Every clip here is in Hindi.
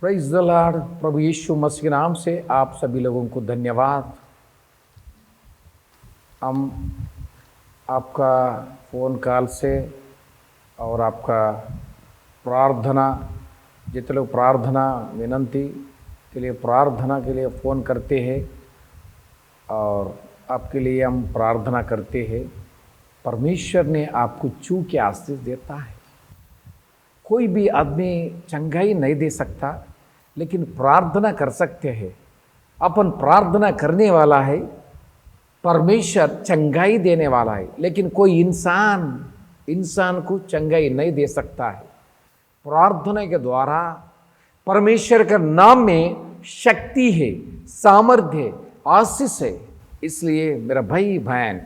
Praise the Lord. प्रभु यीशु मसीह के नाम से आप सभी लोगों को धन्यवाद। हम आपका फ़ोन कॉल से और आपका प्रार्थना, जितने लोग प्रार्थना विनंती के लिए प्रार्थना के लिए फ़ोन करते हैं और आपके लिए हम प्रार्थना करते हैं। परमेश्वर ने आपको चू के आशीष देता है। कोई भी आदमी चंगाई नहीं दे सकता, लेकिन प्रार्थना कर सकते हैं। अपन प्रार्थना करने वाला है, परमेश्वर चंगाई देने वाला है, लेकिन कोई इंसान को चंगाई नहीं दे सकता है। प्रार्थना के द्वारा परमेश्वर के नाम में शक्ति है, सामर्थ्य है, आशीष है। इसलिए मेरा भाई बहन,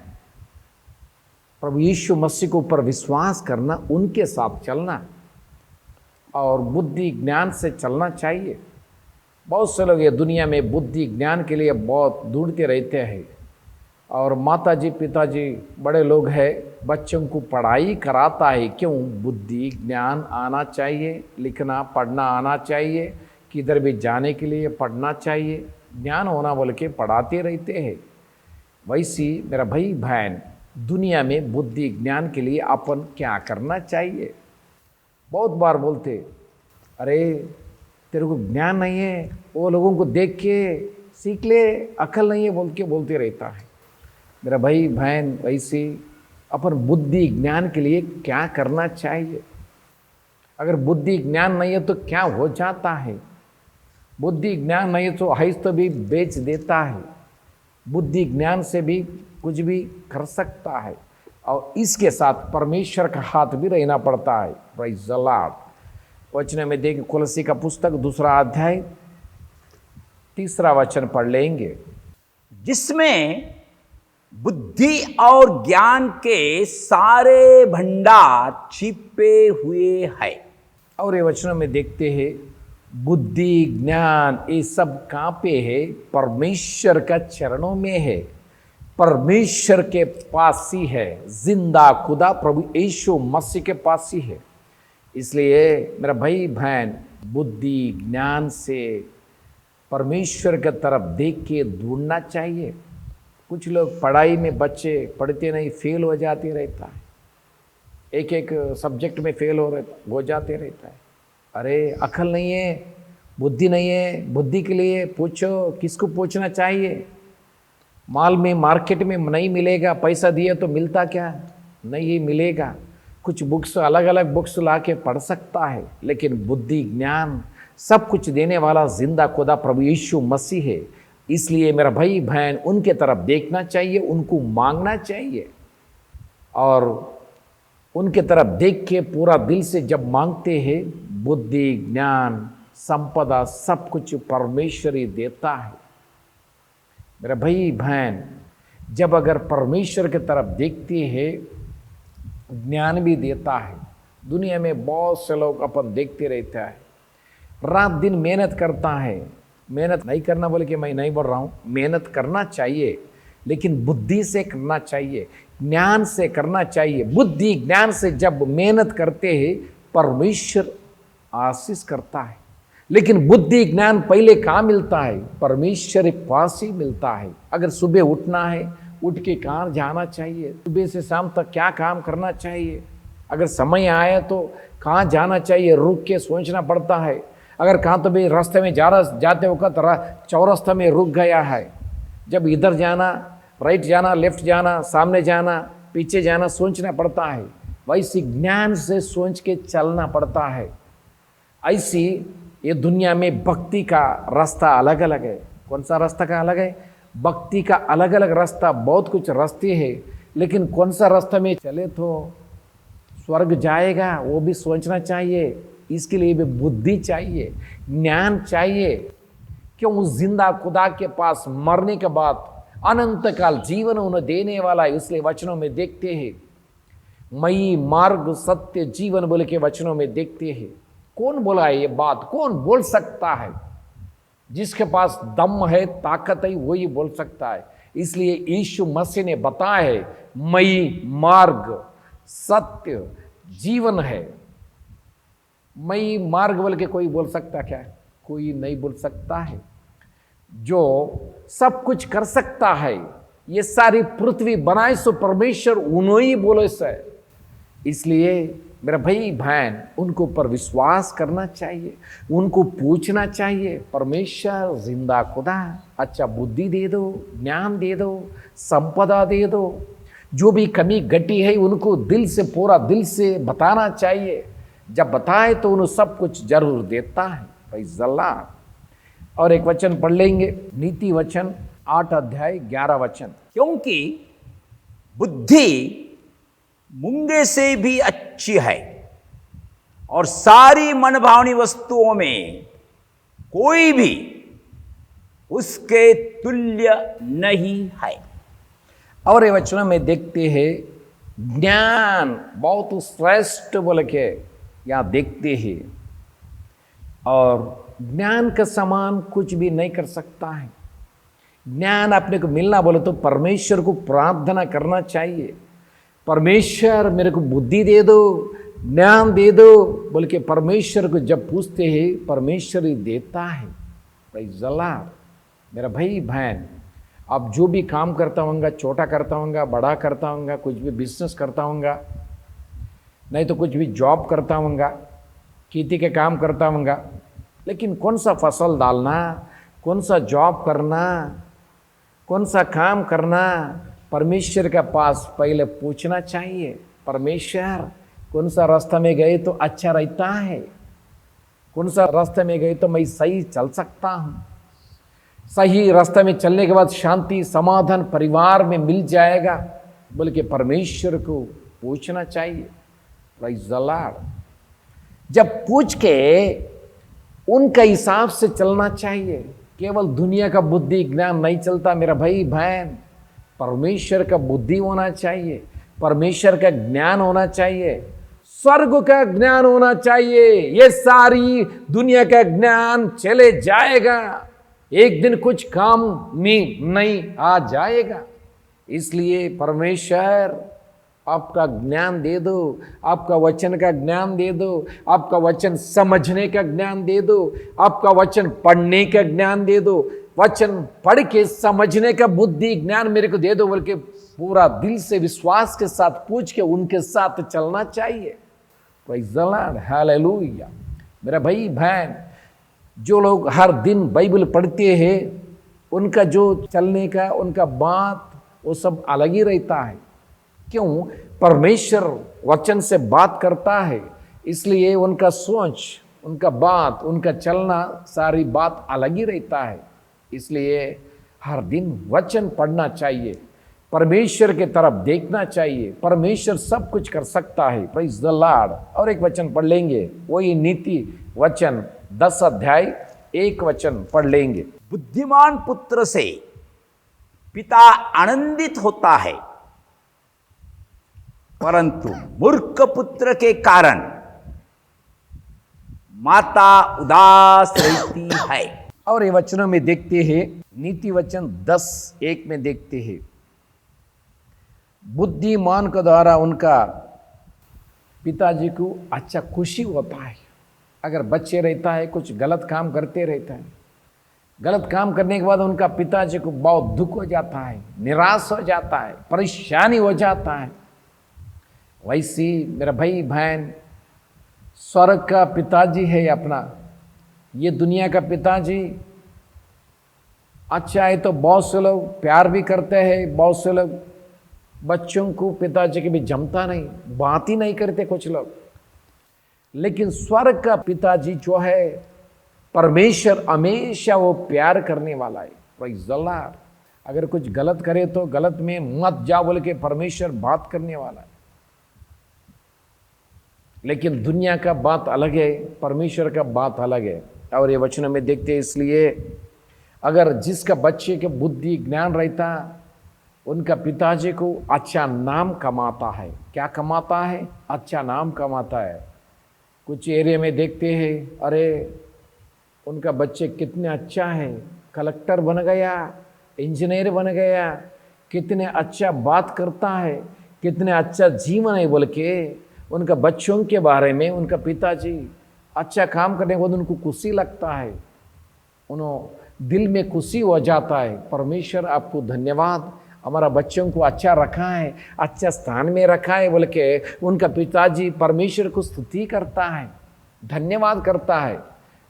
प्रभु यीशु मसीह के ऊपर विश्वास करना, उनके साथ चलना और बुद्धि ज्ञान से चलना चाहिए। बहुत से लोग ये दुनिया में बुद्धि ज्ञान के लिए बहुत ढूंढते रहते हैं और माताजी पिताजी बड़े लोग हैं, बच्चों को पढ़ाई कराता है। क्यों? बुद्धि ज्ञान आना चाहिए, लिखना पढ़ना आना चाहिए, किधर भी जाने के लिए पढ़ना चाहिए, ज्ञान होना बोल के पढ़ाते रहते हैं। वैसी मेरा भाई बहन, दुनिया में बुद्धि ज्ञान के लिए अपन क्या करना चाहिए? बहुत बार बोलते, अरे तेरे को ज्ञान नहीं है, वो लोगों को देख के सीख ले, अकल नहीं है बोलते रहता है। मेरा भाई बहन, वैसे अपन बुद्धि ज्ञान के लिए क्या करना चाहिए? अगर बुद्धि ज्ञान नहीं है तो क्या हो जाता है? बुद्धि ज्ञान नहीं है तो हैस तो भी बेच देता है। बुद्धि ज्ञान से भी कुछ भी कर सकता है और इसके साथ परमेश्वर का हाथ भी रहना पड़ता है। Praise the Lord. वचन में देख, कुलसी का पुस्तक 2 अध्याय 3 वचन पढ़ लेंगे। जिसमें बुद्धि और ज्ञान के सारे भंडार छिपे हुए हैं। और ये वचनों में देखते हैं, बुद्धि ज्ञान ये सब कहाँ पे है? परमेश्वर का चरणों में है, परमेश्वर के पास ही है। जिंदा खुदा प्रभु यीशु मसीह के पास ही है। इसलिए मेरा भाई बहन, बुद्धि ज्ञान से परमेश्वर की तरफ देख के ढूंढना चाहिए। कुछ लोग पढ़ाई में, बच्चे पढ़ते नहीं, फेल हो जाते रहता है, एक सब्जेक्ट में फेल हो जाते रहता है। अरे अकल नहीं है, बुद्धि नहीं है। बुद्धि के लिए पूछो, किसको पूछना चाहिए? माल में मार्केट में नहीं मिलेगा, पैसा दिए तो मिलता क्या? नहीं मिलेगा। कुछ बुक्स, अलग अलग बुक्स ला के पढ़ सकता है, लेकिन बुद्धि ज्ञान सब कुछ देने वाला जिंदा खुदा प्रभु यीशु मसीह है। इसलिए मेरा भाई बहन, उनके तरफ देखना चाहिए, उनको मांगना चाहिए और उनके तरफ देख के पूरा दिल से जब मांगते हैं, बुद्धि ज्ञान संपदा सब कुछ परमेश्वर ही देता है। मेरा भाई बहन, जब अगर परमेश्वर की तरफ देखते हैं, ज्ञान भी देता है। दुनिया में बहुत से लोग अपन देखते रहते हैं, रात दिन मेहनत करता है। मेहनत नहीं करना बोले कि मैं नहीं बोल रहा हूँ, मेहनत करना चाहिए, लेकिन बुद्धि से करना चाहिए, ज्ञान से करना चाहिए। बुद्धि ज्ञान से जब मेहनत करते हैं, परमेश्वर आशीष करता है। लेकिन बुद्धि ज्ञान पहले कहाँ मिलता है? परमेश्वर के पास ही मिलता है। अगर सुबह उठना है, उठ के कहाँ जाना चाहिए, सुबह से शाम तक क्या काम करना चाहिए, अगर समय आए तो कहाँ जाना चाहिए, रुक के सोचना पड़ता है। अगर कहाँ तो भी रास्ते में जाते वक्त चौरास्ता में रुक गया है, जब इधर जाना, राइट जाना, लेफ्ट जाना, सामने जाना, पीछे जाना, सोचना पड़ता है। वैसे ज्ञान से सोच के चलना पड़ता है। ऐसी ये दुनिया में भक्ति का रास्ता अलग अलग है। कौन सा रास्ता का अलग है? भक्ति का अलग अलग रास्ता, बहुत कुछ रास्ते हैं, लेकिन कौन सा रास्ता में चले तो स्वर्ग जाएगा, वो भी सोचना चाहिए। इसके लिए भी बुद्धि चाहिए, ज्ञान चाहिए। क्यों? जिंदा खुदा के पास मरने के बाद अनंत काल जीवन उन्हें देने वाला है। इसलिए वचनों में देखते हैं, मई मार्ग सत्य जीवन बोले के वचनों में देखते हैं। कौन बोला है ये बात? कौन बोल सकता है? जिसके पास दम है, ताकत है, वही बोल सकता है। इसलिए यीशु मसीह ने बताया है, मई मार्ग सत्य जीवन है। मई मार्ग बोल के कोई बोल सकता क्या? कोई नहीं बोल सकता है। जो सब कुछ कर सकता है, ये सारी पृथ्वी बनाए सो परमेश्वर उन्होंने ही बोले से। इसलिए मेरा भाई बहन, उनको पर विश्वास करना चाहिए, उनको पूछना चाहिए, परमेश्वर जिंदा खुदा अच्छा बुद्धि दे दो, ज्ञान दे दो, संपदा दे दो। जो भी कमी घटी है उनको दिल से, पूरा दिल से बताना चाहिए। जब बताए तो उन्हें सब कुछ जरूर देता है। Praise the Lord. और एक वचन पढ़ लेंगे, नीति वचन 8 अध्याय 11 वचन। क्योंकि बुद्धि मूंगे से भी अच्छी है और सारी मनभावनी वस्तुओं में कोई भी उसके तुल्य नहीं है। और ये वचनों में देखते हैं ज्ञान बहुत श्रेष्ठ बोल के यहाँ देखते हैं, और ज्ञान का समान कुछ भी नहीं कर सकता है। ज्ञान अपने को मिलना बोले तो परमेश्वर को प्रार्थना करना चाहिए, परमेश्वर मेरे को बुद्धि दे दो, ज्ञान दे दो बोल के परमेश्वर को जब पूछते हैं, परमेश्वर ही देता है। Praise the Lord. मेरा भाई बहन, अब जो भी काम करता हूँगा, छोटा करता हूँगा, बड़ा करता हूँगा, कुछ भी बिजनेस करता हूँगा, नहीं तो कुछ भी जॉब करता हूँगा, खेती के काम करता हूँगा, लेकिन कौन सा फसल डालना, कौन सा जॉब करना, कौन सा काम करना, परमेश्वर के पास पहले पूछना चाहिए। परमेश्वर कौन सा रास्ता में गए तो अच्छा रहता है, कौन सा रास्ते में गए तो मैं सही चल सकता हूँ, सही रास्ते में चलने के बाद शांति समाधान परिवार में मिल जाएगा बोल के परमेश्वर को पूछना चाहिए। Praise the Lord. जब पूछ के उनका हिसाब से चलना चाहिए। केवल दुनिया का बुद्धि ज्ञान नहीं चलता मेरा भाई बहन, परमेश्वर का बुद्धि होना चाहिए, परमेश्वर का ज्ञान होना चाहिए, स्वर्ग का ज्ञान होना चाहिए। ये सारी दुनिया का ज्ञान चले जाएगा, एक दिन कुछ काम में नहीं आ जाएगा। इसलिए परमेश्वर आपका ज्ञान दे दो, आपका वचन का ज्ञान दे दो, आपका वचन समझने का ज्ञान दे दो, आपका वचन पढ़ने का ज्ञान दे दो, वचन पढ़ के समझने का बुद्धि ज्ञान मेरे को दे दो बोल के पूरा दिल से विश्वास के साथ पूछ के उनके साथ चलना चाहिए। Praise the Lord, hallelujah. मेरा भाई बहन, जो लोग हर दिन बाइबल पढ़ते हैं उनका जो चलने का, उनका बात वो सब अलग ही रहता है। क्यों? परमेश्वर वचन से बात करता है, इसलिए उनका सोच, उनका बात, उनका चलना, सारी बात अलग ही रहता है। इसलिए हर दिन वचन पढ़ना चाहिए, परमेश्वर के तरफ देखना चाहिए। परमेश्वर सब कुछ कर सकता है। Praise the Lord. और एक वचन पढ़ लेंगे, वही नीति वचन 10 अध्याय 1 वचन पढ़ लेंगे। बुद्धिमान पुत्र से पिता आनंदित होता है, परंतु मूर्ख पुत्र के कारण माता उदास रहती है। और ये वचनों में देखते हैं, नीति वचन 10:1 में देखते हैं, बुद्धिमान के द्वारा उनका पिताजी को अच्छा खुशी होता है। अगर बच्चे रहता है कुछ गलत काम करते रहता है, गलत काम करने के बाद उनका पिताजी को बहुत दुख हो जाता है, निराश हो जाता है, परेशानी हो जाता है। वैसी मेरा भाई बहन, स्वर्ग का पिताजी है अपना, ये दुनिया का पिताजी अच्छा है तो बहुत से लोग प्यार भी करते हैं, बहुत से लोग बच्चों को पिताजी के भी जमता नहीं, बात ही नहीं करते कुछ लोग। लेकिन स्वर्ग का पिताजी जो है परमेश्वर, हमेशा वो प्यार करने वाला है। Praise the Lord. अगर कुछ गलत करे तो गलत में मत जा बोल के परमेश्वर बात करने वाला है। लेकिन दुनिया का बात अलग है, परमेश्वर का बात अलग है। और ये वचनों में देखते हैं, इसलिए अगर जिसका बच्चे के बुद्धि ज्ञान रहता, उनका पिताजी को अच्छा नाम कमाता है। क्या कमाता है? अच्छा नाम कमाता है। कुछ एरिया में देखते हैं, अरे उनका बच्चे कितने अच्छा है, कलेक्टर बन गया, इंजीनियर बन गया, कितने अच्छा बात करता है, कितने अच्छा जीवन है बोल के उनका बच्चों के बारे में उनका पिताजी अच्छा काम करने के बाद उनको खुशी लगता है। उन्होंने दिल में खुशी हो जाता है, परमेश्वर आपको धन्यवाद, हमारा बच्चों को अच्छा रखा है, अच्छा स्थान में रखा है बोल के उनका पिताजी परमेश्वर को स्तुति करता है, धन्यवाद करता है।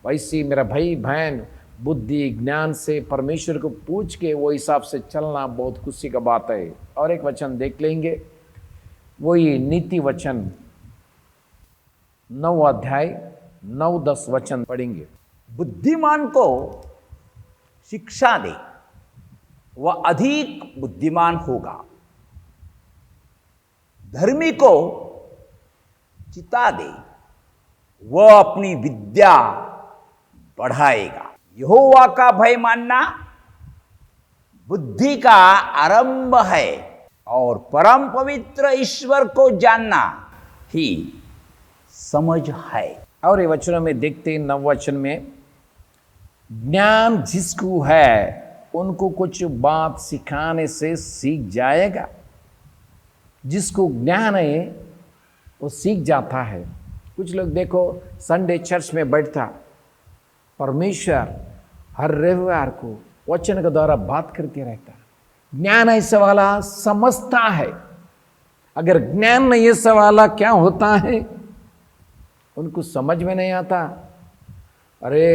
वैसे ही मेरा भाई बहन बुद्धि ज्ञान से परमेश्वर को पूछ के वो हिसाब से चलना बहुत खुशी का बात है। और एक वचन देख लेंगे, वही नीति वचन 9 अध्याय 9-10 वचन पढ़ेंगे। बुद्धिमान को शिक्षा दे, वह अधिक बुद्धिमान होगा। धर्मी को चिता दे, वह अपनी विद्या बढ़ाएगा। यहोवा का भय मानना बुद्धि का आरंभ है, और परम पवित्र ईश्वर को जानना ही समझ है। और ये वचनों में देखते हैं 9 वचन में, ज्ञान जिसको है उनको कुछ बात सिखाने से सीख जाएगा। जिसको ज्ञान है वो सीख जाता है। कुछ लोग देखो संडे चर्च में बैठता, परमेश्वर हर रविवार को वचन के द्वारा बात करते रहता। ज्ञान ऐसा वाला समझता है। अगर ज्ञान नहीं ऐसा वाला क्या होता है उनको समझ में नहीं आता। अरे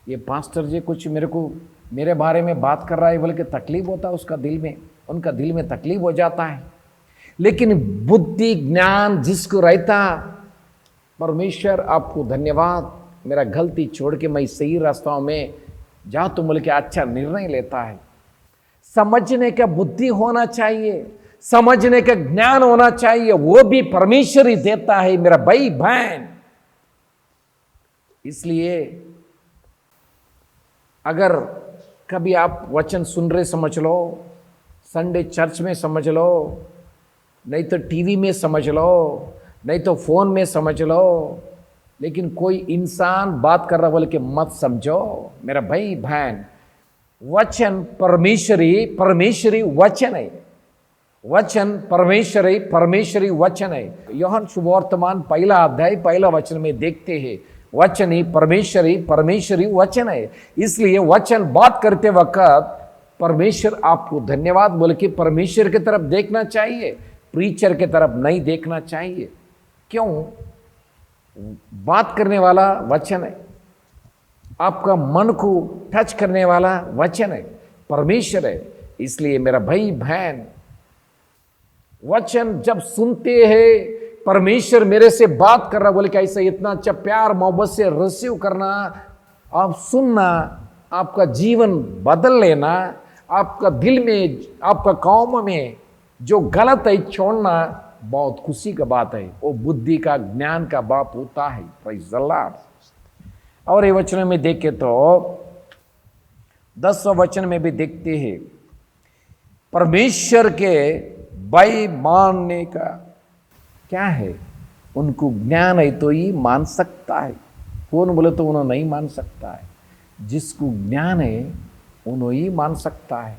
ये पास्टर जी कुछ मेरे बारे में बात कर रहा है बोल के तकलीफ होता है उसका दिल में, उनका दिल में तकलीफ हो जाता है। लेकिन बुद्धि ज्ञान जिसको रहता, परमेश्वर आपको धन्यवाद, मेरा गलती छोड़ के मैं सही रास्ताओं में जा तो बोल के अच्छा निर्णय लेता है। समझने का बुद्धि होना चाहिए, समझने का ज्ञान होना चाहिए, वो भी परमेश्वर ही देता है मेरा भाई बहन। इसलिए अगर कभी आप वचन सुन रहे समझ लो, संडे चर्च में समझ लो, नहीं तो टीवी में समझ लो, नहीं तो फोन में समझ लो, लेकिन कोई इंसान बात कर रहा बोल के मत समझो मेरा भाई बहन। वचन परमेश्वरी वचन है, वचन परमेश्वरी वचन है। यूहन्ना सुवर्तमान 1 अध्याय 1 वचन में देखते हैं, वचन ही परमेश्वरी वचन है। इसलिए वचन बात करते वक्त परमेश्वर आपको धन्यवाद बोल के परमेश्वर की तरफ देखना चाहिए, प्रीचर की तरफ नहीं देखना चाहिए। क्यों? बात करने वाला वचन है, आपका मन को टच करने वाला वचन है, परमेश्वर है। इसलिए मेरा भाई बहन वचन जब सुनते हैं, परमेश्वर मेरे से बात कर रहा बोले कि ऐसा इतना अच्छा प्यार मोहब्बत से रिसीव करना, आप सुनना, आपका जीवन बदल लेना, आपका दिल में आपका कौम में जो गलत है छोड़ना बहुत खुशी का बात है। वो बुद्धि का ज्ञान का बात होता है। Praise the Lord. और ये वचन में देखे तो 10वें वचन में भी देखते हैं, परमेश्वर के भय मानने का क्या है, उनको ज्ञान है तो ही मान सकता है। कौन बोले तो उन्होंने नहीं मान सकता है, जिसको ज्ञान है उन्होंने ही मान सकता है।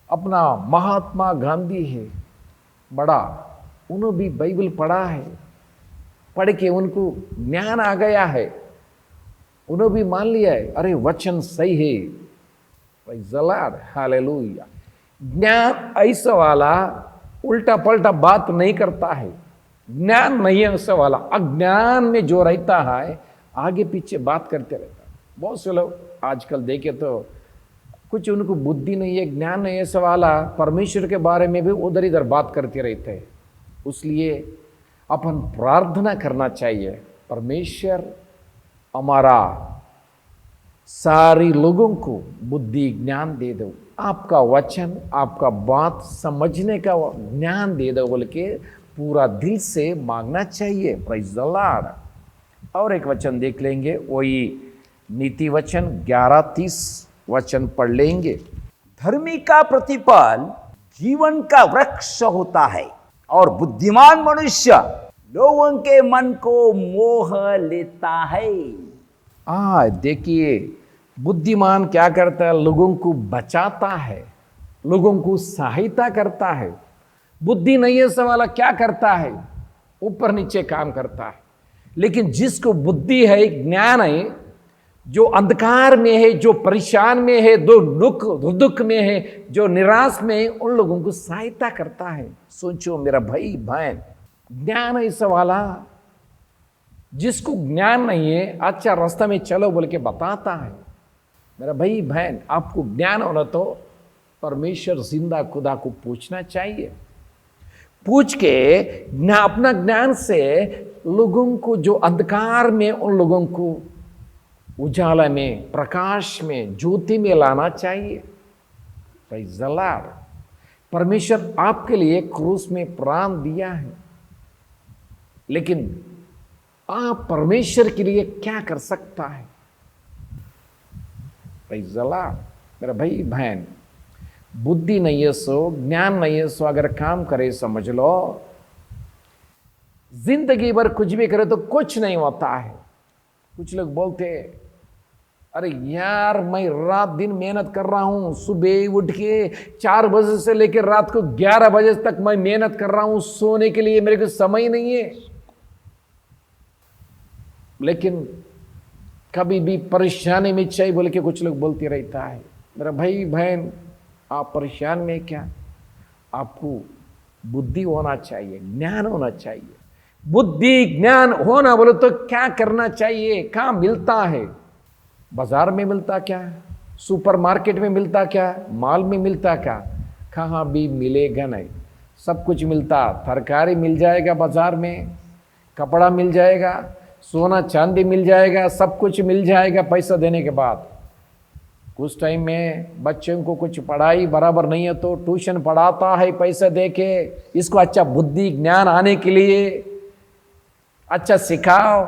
अपना महात्मा गांधी है बड़ा, उन्होंने भी बाइबल पढ़ा है, पढ़ के उनको ज्ञान आ गया है, उन्होंने भी मान लिया है अरे वचन सही है। Praise the Lord, hallelujah. ज्ञान ऐसा वाला उल्टा पलटा बात नहीं करता है, ज्ञान नहीं है ऐसा वाला। अज्ञान में जो रहता है आगे पीछे बात करते रहता है। बहुत से लोग आजकल देखे तो कुछ उनको बुद्धि नहीं है, ज्ञान नहीं है ऐसा वाला, परमेश्वर के बारे में भी उधर इधर बात करते रहते हैं। इसलिए अपन प्रार्थना करना चाहिए, परमेश्वर हमारा सारी लोगों को बुद्धि ज्ञान दे दो, आपका वचन आपका बात समझने का ज्ञान दे दो बोल के पूरा दिल से मांगना चाहिए। Praise the Lord. और एक वचन देख लेंगे, वही नीति वचन 11:30 वचन पढ़ लेंगे। धर्मी का प्रतिफल जीवन का वृक्ष होता है, और बुद्धिमान मनुष्य लोगों के मन को मोह लेता है। देखिए बुद्धिमान क्या करता है, लोगों को बचाता है, लोगों को सहायता करता है। बुद्धि नहीं है सवाल क्या करता है, ऊपर नीचे काम करता है। लेकिन जिसको बुद्धि है, ज्ञान है, जो अंधकार में है, जो परेशान में है, जो दुख में है, जो निराश में है, उन लोगों को सहायता करता है। सोचो मेरा भाई बहन, ज्ञान ऐसा वाला जिसको ज्ञान नहीं है, अच्छा रास्ता में चलो बोल के बताता है। मेरा भाई बहन, आपको ज्ञान होना तो परमेश्वर जिंदा खुदा को पूछना चाहिए। पूछ के अपना ज्ञान से लोगों को, जो अंधकार में, उन लोगों को उजाला में, प्रकाश में, ज्योति में लाना चाहिए। Praise the Lord. परमेश्वर आपके लिए क्रूस में प्राण दिया है, लेकिन आप परमेश्वर के लिए क्या कर सकता है? Praise the Lord. मेरा भाई बहन, बुद्धि नहीं है सो, ज्ञान नहीं है सो, अगर काम करे समझ लो जिंदगी भर कुछ भी करे तो कुछ नहीं होता है। कुछ लोग बोलते अरे यार, मैं रात दिन मेहनत कर रहा हूं, सुबह उठ के 4 बजे से लेकर रात को 11 बजे तक मैं मेहनत कर रहा हूं, सोने के लिए मेरे को समय नहीं है। लेकिन कभी भी परेशानी में चाहिए बोल के कुछ लोग बोलते रहता है। मेरा भाई बहन, आप परेशान में क्या? आपको बुद्धि होना चाहिए, ज्ञान होना चाहिए। बुद्धि ज्ञान होना बोले तो क्या करना चाहिए? कहाँ मिलता है? बाजार में मिलता क्या? सुपरमार्केट में मिलता क्या? मॉल में मिलता क्या? कहाँ भी मिलेगा नहीं। सब कुछ मिलता, तरकारी मिल जाएगा बाजार में, कपड़ा मिल जाएगा, सोना चांदी मिल जाएगा, सब कुछ मिल जाएगा पैसा देने के बाद। कुछ टाइम में बच्चों को कुछ पढ़ाई बराबर नहीं है तो ट्यूशन पढ़ाता है पैसा दे के। इसको अच्छा बुद्धि ज्ञान आने के लिए अच्छा सिखाओ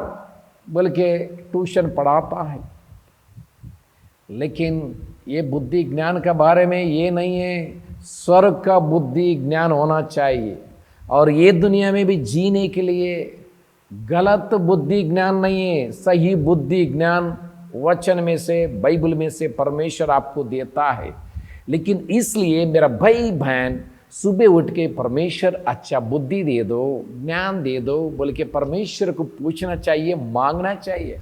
बोल के ट्यूशन पढ़ाता है। लेकिन ये बुद्धि ज्ञान के बारे में ये नहीं है। स्वर्ग का बुद्धि ज्ञान होना चाहिए। और ये दुनिया में भी जीने के लिए गलत बुद्धि ज्ञान नहीं है, सही बुद्धि ज्ञान वचन में से, बाइबल में से परमेश्वर आपको देता है। लेकिन इसलिए मेरा भाई बहन, सुबह उठ के परमेश्वर अच्छा बुद्धि दे दो, ज्ञान दे दो बोल के परमेश्वर को पूछना चाहिए, मांगना चाहिए।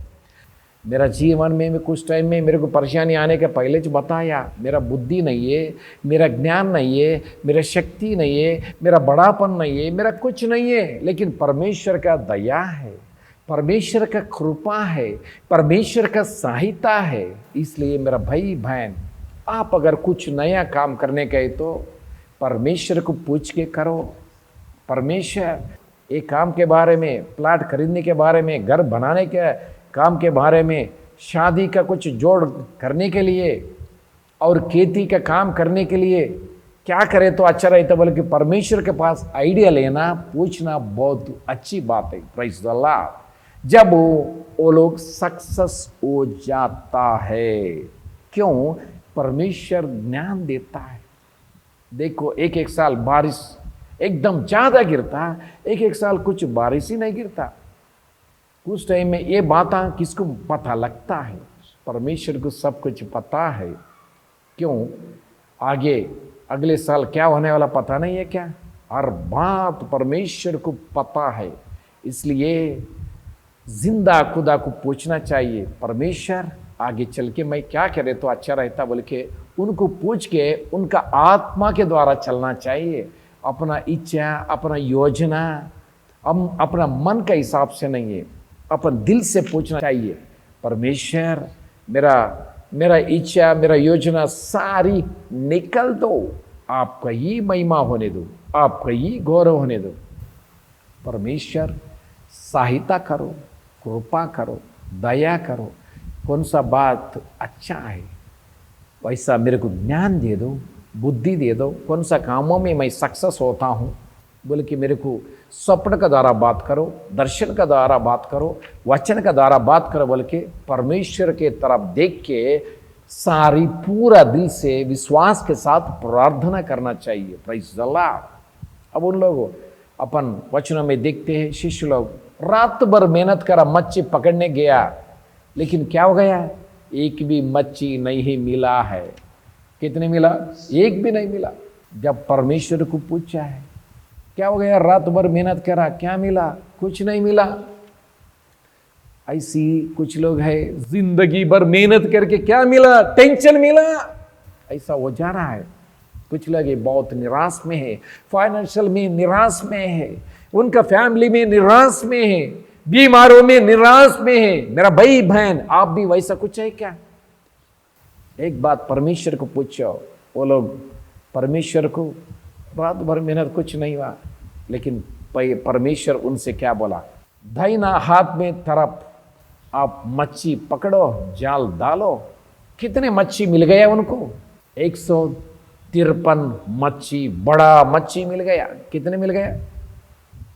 मेरा जीवन में कुछ टाइम में मेरे को परेशानी आने के पहले जो बताया, मेरा बुद्धि नहीं है, मेरा ज्ञान नहीं है, मेरा शक्ति नहीं है, मेरा बड़ापन नहीं है, मेरा कुछ नहीं है, लेकिन परमेश्वर का दया है, परमेश्वर का कृपा है, परमेश्वर का सहायता है। इसलिए मेरा भाई बहन, आप अगर कुछ नया काम करने का है तो परमेश्वर को पूछ के करो। परमेश्वर एक काम के बारे में, प्लाट खरीदने के बारे में, घर बनाने के काम के बारे में, शादी का कुछ जोड़ करने के लिए और खेती का काम करने के लिए क्या करे तो अच्छा रहता, बल्कि परमेश्वर के पास आइडिया लेना, पूछना बहुत अच्छी बात है। Praise the Lord. जब वो लोग सक्सेस हो जाता है, क्यों? परमेश्वर ज्ञान देता है। देखो, एक साल बारिश एकदम ज्यादा गिरता, एक साल कुछ बारिश ही नहीं गिरता। कुछ टाइम में ये बात किसको पता लगता है? परमेश्वर को सब कुछ पता है। क्यों? आगे अगले साल क्या होने वाला पता नहीं है क्या? हर बात परमेश्वर को पता है। इसलिए जिंदा खुदा को पूछना चाहिए, परमेश्वर आगे चल के मैं क्या करे तो अच्छा रहता बोल के उनको पूछ के उनका आत्मा के द्वारा चलना चाहिए। अपना इच्छा, अपना योजना, अपना मन का हिसाब से नहीं है, अपन दिल से पूछना चाहिए। परमेश्वर मेरा इच्छा, मेरा योजना सारी निकल दो, आपका ही महिमा होने दो, आपका ही गौरव होने दो। परमेश्वर सहायता करो, कृपा करो, दया करो। कौन सा बात अच्छा है वैसा मेरे को ज्ञान दे दो, बुद्धि दे दो। कौन सा कामों में मैं सक्सेस होता हूँ बोले कि मेरे को स्वप्न का द्वारा बात करो, दर्शन का द्वारा बात करो, वचन का द्वारा बात करो बोल के परमेश्वर के तरफ देख के सारी पूरा दिल से विश्वास के साथ प्रार्थना करना चाहिए। Praise the Lord. अब उन लोगों अपन वचनों में देखते हैं, शिष्य लोग रात भर मेहनत करा, मच्छी पकड़ने गया, लेकिन क्या हो गया? एक भी मच्छी नहीं मिला है। कितने मिला? एक भी नहीं मिला। जब परमेश्वर को पूछा है क्या हो गया? रात भर मेहनत करा, क्या मिला? कुछ नहीं मिला। ऐसी कुछ लोग है, जिंदगी भर मेहनत करके क्या मिला, टेंशन मिला, ऐसा हो जा रहा है। कुछ लोग ये बहुत निराश में है, फाइनेंशियल में निराश में है, उनका फैमिली में निराश में है, बीमारों में निराश में है। मेरा भाई बहन, आप भी वैसा कुछ है क्या? एक बात परमेश्वर को पूछो। वो लोग परमेश्वर को रात भर मेहनत कुछ नहीं हुआ, लेकिन परमेश्वर उनसे क्या बोला, दाहिना हाथ में तरफ आप मच्छी पकड़ो, जाल डालो। कितने मच्छी मिल गया उनको? 153 मच्छी, बड़ा मच्छी मिल गया। कितने मिल गया?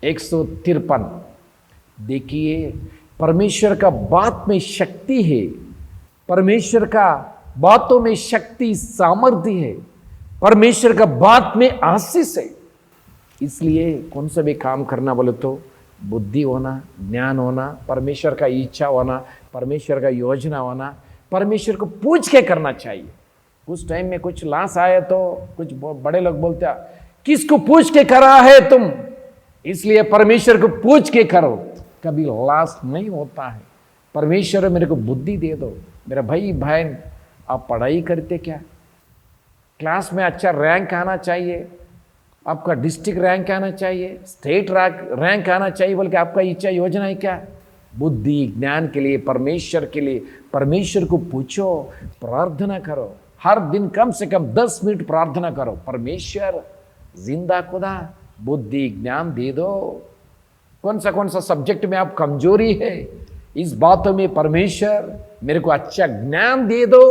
153। देखिए, परमेश्वर का बात में शक्ति है, परमेश्वर का बातों में शक्ति सामर्थ्य है, परमेश्वर का बात में आशीष है। इसलिए कौन सा भी काम करना बोले तो बुद्धि होना, ज्ञान होना, परमेश्वर का इच्छा होना, परमेश्वर का योजना होना, परमेश्वर को पूछ के करना चाहिए। कुछ टाइम में कुछ लॉस आए तो कुछ बड़े लोग बोलते हैं, किसको पूछ के करा है तुम? इसलिए परमेश्वर को पूछ के करो, कभी लॉस नहीं होता है। परमेश्वर मेरे को बुद्धि दे दो। मेरा भाई बहन, आप पढ़ाई करते क्या? क्लास में अच्छा रैंक आना चाहिए, आपका डिस्ट्रिक्ट रैंक आना चाहिए, स्टेट रैंक आना चाहिए, बल्कि आपका इच्छा योजना है क्या? बुद्धि ज्ञान के लिए, परमेश्वर के लिए, परमेश्वर को पूछो, प्रार्थना करो। हर दिन कम से कम 10 मिनट प्रार्थना करो, परमेश्वर जिंदा खुदा बुद्धि ज्ञान दे दो। कौन सा सब्जेक्ट में आप कमजोरी है, इस बातों में परमेश्वर मेरे को अच्छा ज्ञान दे दो,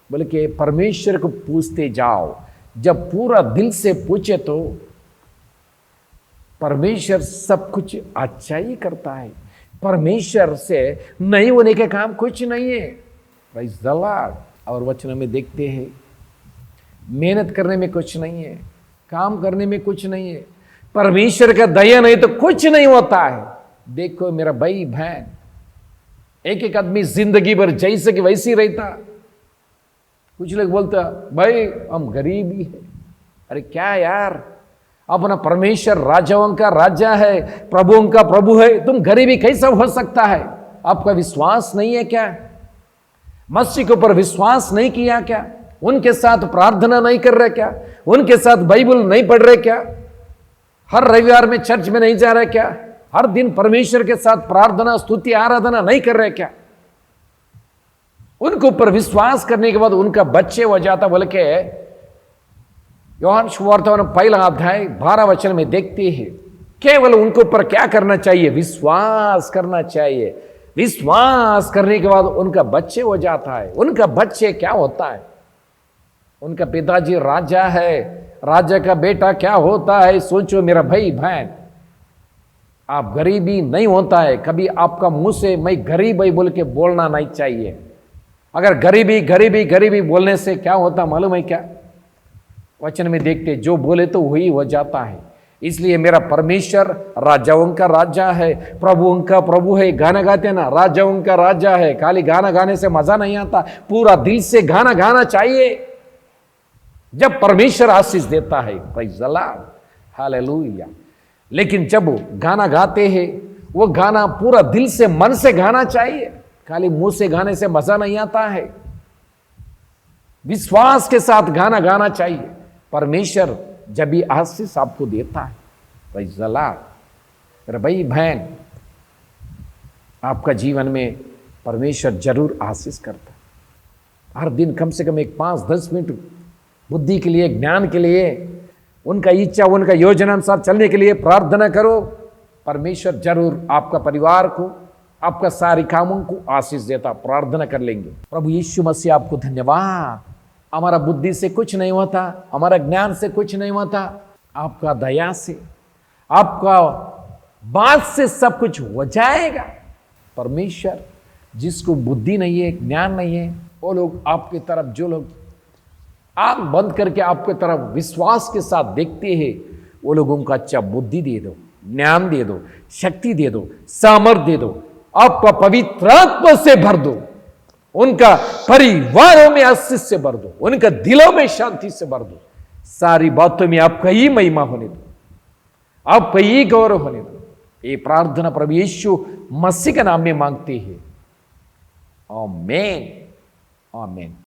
बल्कि परमेश्वर को पूछते जाओ। जब पूरा दिल से पूछे तो परमेश्वर सब कुछ अच्छा ही करता है। परमेश्वर से नहीं होने के काम कुछ नहीं है। Praise the Lord. और वचन में देखते हैं, मेहनत करने में कुछ नहीं है, काम करने में कुछ नहीं है, परमेश्वर का दया नहीं तो कुछ नहीं होता है। देखो मेरा भाई बहन, एक एक आदमी जिंदगी भर जैसे कि वैसे ही रहता। कुछ लोग बोलते भाई हम गरीब ही है। अरे क्या यार, अपना परमेश्वर राजाओं का राजा है, प्रभुओं का प्रभु है, तुम गरीबी कैसा हो सकता है? आपका विश्वास नहीं है क्या? मसीह के ऊपर विश्वास नहीं किया क्या? उनके साथ प्रार्थना नहीं कर रहे क्या? उनके साथ बाइबल नहीं पढ़ रहे क्या? हर रविवार में चर्च में नहीं जा रहे क्या? हर दिन परमेश्वर के साथ प्रार्थना स्तुति आराधना नहीं कर रहे क्या? उनके ऊपर विश्वास करने के बाद उनका बच्चे हो जाता। बोल के योहान सुवार्ता पहला अध्याय 12 वचन में देखते हैं, केवल उनके ऊपर क्या करना चाहिए? विश्वास करना चाहिए। विश्वास करने के बाद उनका बच्चे हो जाता है। उनका बच्चे क्या होता है? उनका पिताजी राजा है, राजा का बेटा क्या होता है? सोचो मेरा भाई बहन, आप गरीबी नहीं होता है। कभी आपका मुंह से मैं गरीब है बोल के बोलना नहीं चाहिए। अगर गरीबी गरीबी गरीबी बोलने से क्या होता मालूम है क्या? वचन में देखते जो बोले तो वही हो जाता है। इसलिए मेरा परमेश्वर राजाओं का राजा है, प्रभुओं का प्रभु है। गाना गाते ना, राजाओं का राजा है। खाली गाना गाने से मजा नहीं आता, पूरा दिल से गाना गाना चाहिए। जब परमेश्वर आशीष देता है, प्रेज़ द लॉर्ड, हालेलुया। लेकिन जब गाना गाते हैं, वो गाना पूरा दिल से मन से गाना चाहिए। खाली मुंह से गाने से मजा नहीं आता है। विश्वास के साथ गाना गाना चाहिए। परमेश्वर जब भी आशीष आपको देता है, प्रेज़ द लॉर्ड। मेरे भाई बहन, आपका जीवन में परमेश्वर जरूर आशीष करता है। हर दिन कम से कम एक 5-10 मिनट बुद्धि के लिए, ज्ञान के लिए, उनका इच्छा उनका योजना अनुसार चलने के लिए प्रार्थना करो। परमेश्वर जरूर आपका परिवार को, आपका सारे कामों को आशीष देता। प्रार्थना कर लेंगे। प्रभु यीशु मसीह आपको धन्यवाद। हमारा बुद्धि से कुछ नहीं होता, हमारा ज्ञान से कुछ नहीं होता, आपका दया से, आपका बात से सब कुछ हो जाएगा। परमेश्वर जिसको बुद्धि नहीं है, ज्ञान नहीं है, वो लोग आपके तरफ, जो लोग आंख बंद करके आपके तरफ विश्वास के साथ देखते हैं, वो लोगों को अच्छा बुद्धि दे दो, ज्ञान दे दो, शक्ति दे दो, सामर्थ्य दे दो, आपका पवित्र आत्मा से भर दो, उनका परिवारों में आशीष से भर दो, उनका दिलों में शांति से भर दो। सारी बातों में आपका ही महिमा होने दो, आपका ही गौरव होने दो। ये प्रार्थना प्रभु यीशु मसीह के नाम में मांगते हैं, आमीन, आमीन।